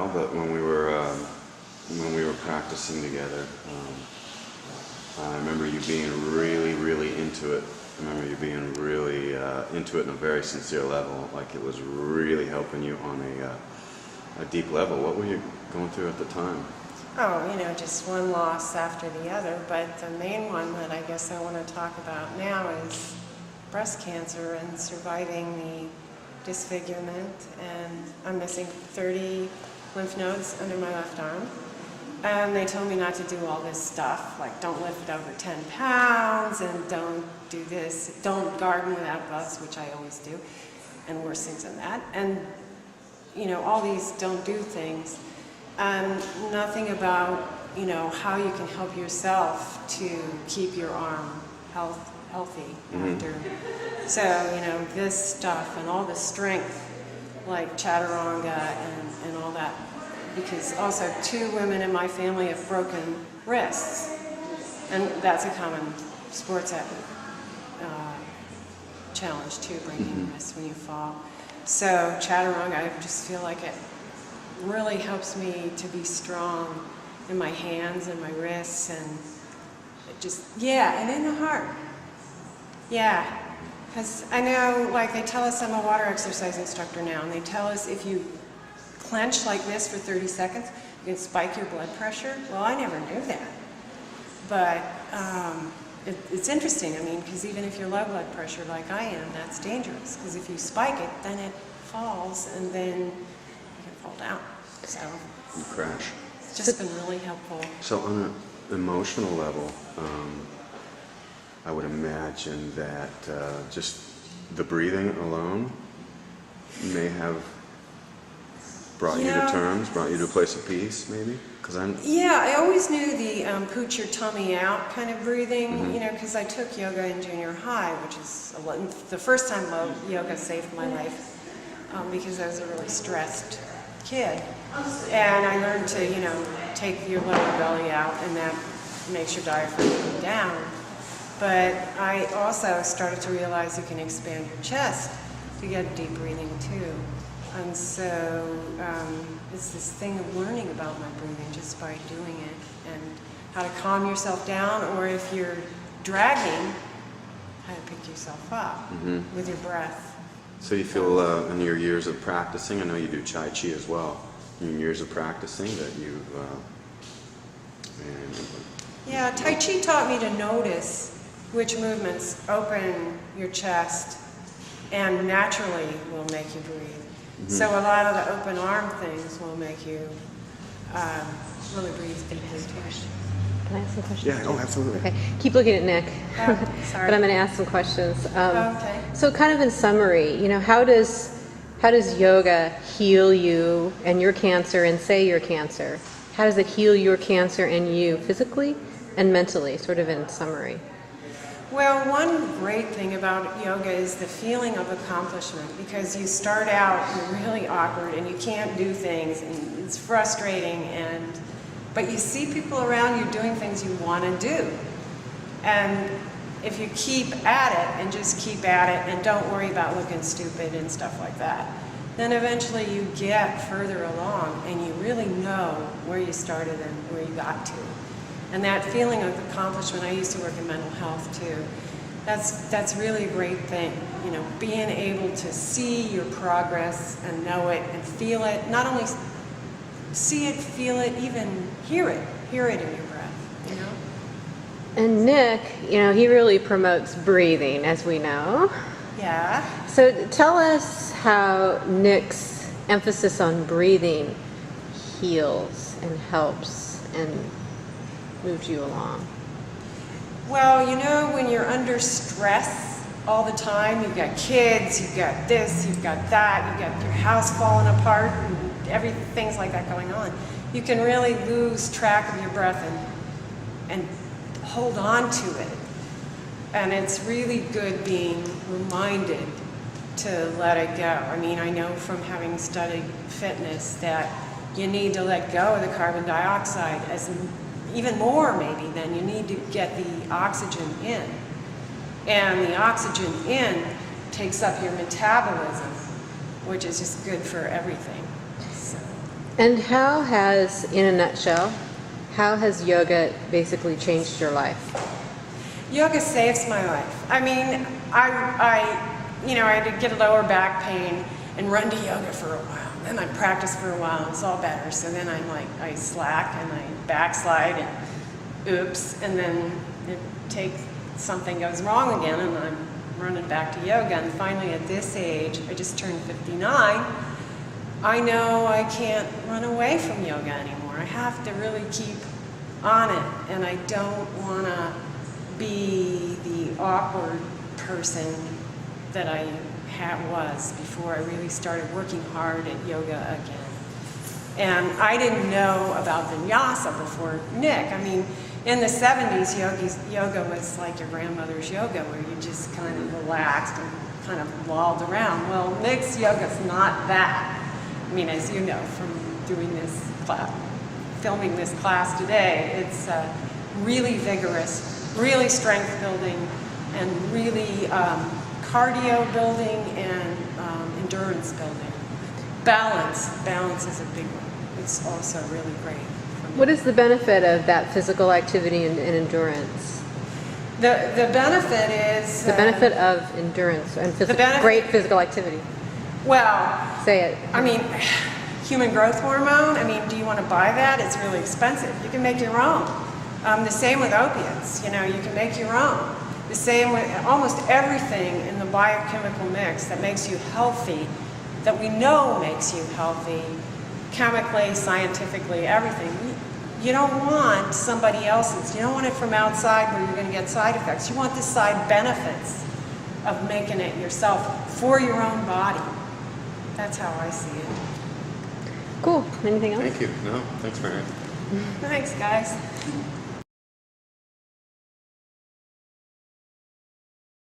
while, but when we were practicing together, I remember you being really, really into it. I remember you being really into it on a very sincere level, like it was really helping you on a deep level. What were you going through at the time? Oh, just one loss after the other, but the main one that I guess I want to talk about now is breast cancer and surviving the disfigurement, and I'm missing 30 lymph nodes under my left arm. And they told me not to do all this stuff, like don't lift over 10 pounds and don't do this, don't garden without gloves, which I always do, and worse things than that. And, all these don't do things. And nothing about, how you can help yourself to keep your arm healthy after. So, this stuff and all the strength, like chaturanga and all that, because also 2 women in my family have broken wrists, and that's a common sports challenge too, breaking wrists when you fall. So chaturanga, I just feel like it really helps me to be strong in my hands and my wrists, and it just, and in the heart. Yeah, because I know, like they tell us, I'm a water exercise instructor now, and they tell us if you clench like this for 30 seconds, you can spike your blood pressure. Well, I never knew that. But it's interesting, because even if you're low blood pressure like I am, that's dangerous. Because if you spike it, then it falls, and then you can fall down. So You crash. it's just been really helpful. So on an emotional level, I would imagine that just the breathing alone may have brought you to terms, brought you to a place of peace, maybe? I always knew the put your tummy out kind of breathing, because I took yoga in junior high, which is the first time yoga saved my life, because I was a really stressed kid. And I learned to, take your lower belly out, and that makes your diaphragm come down. But I also started to realize you can expand your chest to get deep breathing too. And so it's this thing of learning about my breathing just by doing it, and how to calm yourself down, or if you're dragging, how to pick yourself up with your breath. So you feel in your years of practicing, I know you do Tai Chi as well, in your years of practicing that you've... Tai Chi taught me to notice which movements open your chest and naturally will make you breathe. So a lot of the open arm things will make you really breathe deeply too. Can I ask some questions? Yeah, absolutely. Okay, keep looking at Nick. Sorry. But I'm going to ask some questions. Okay. So kind of in summary, how does yoga heal you and your cancer, and say your cancer? How does it heal your cancer and you physically and mentally, sort of in summary? Well, one great thing about yoga is the feeling of accomplishment, because you start out, you're really awkward and you can't do things and it's frustrating, but you see people around you doing things you want to do. And if you keep at it and just keep at it and don't worry about looking stupid and stuff like that, then eventually you get further along and you really know where you started and where you got to. And that feeling of accomplishment, I used to work in mental health too, that's really a great thing. Being able to see your progress and know it and feel it, not only see it, feel it, even hear it in your breath, And Nick, he really promotes breathing, as we know. Yeah. So tell us how Nick's emphasis on breathing heals and helps and moves you along. Well, when you're under stress all the time, you've got kids, you've got this, you've got that, you've got your house falling apart, and things like that going on, you can really lose track of your breath and hold on to it. And it's really good being reminded to let it go. I know from having studied fitness that you need to let go of the carbon dioxide even more maybe than you need to get the oxygen in. And the oxygen in takes up your metabolism, which is just good for everything. So. And how has, in a nutshell, how has yoga basically changed your life? Yoga saves my life. I mean, I had to get a lower back pain and run to yoga for a while. Then I practiced for a while and it's all better. So then I slack and I backslide and oops, and then something goes wrong again and I'm running back to yoga. And finally at this age, I just turned 59, I know I can't run away from yoga anymore. I have to really keep on it, and I don't want to be the awkward person that I was before I really started working hard at yoga again. And I didn't know about vinyasa before Nick. I mean, in the 70s, yoga was like your grandmother's yoga, where you just kind of relaxed and kind of lolled around. Well, Nick's yoga's not that. I mean, as you know from doing this class, filming this class today, it's really vigorous, really strength building, and really cardio building and endurance building. Balance is a big one. It's also really great. What is the benefit of that physical activity and endurance? The benefit is... The benefit of endurance and great physical activity. Well, say it. I mean, human growth hormone, I mean, do you want to buy that? It's really expensive. You can make your own. The same with opiates, you can make your own. The same with almost everything in the biochemical mix that makes you healthy, that we know makes you healthy, chemically, scientifically, everything. You don't want somebody else's. You don't want it from outside where you're going to get side effects. You want the side benefits of making it yourself for your own body. That's how I see it. Cool. Anything else? Thank you. No, thanks, Mary. Thanks, guys.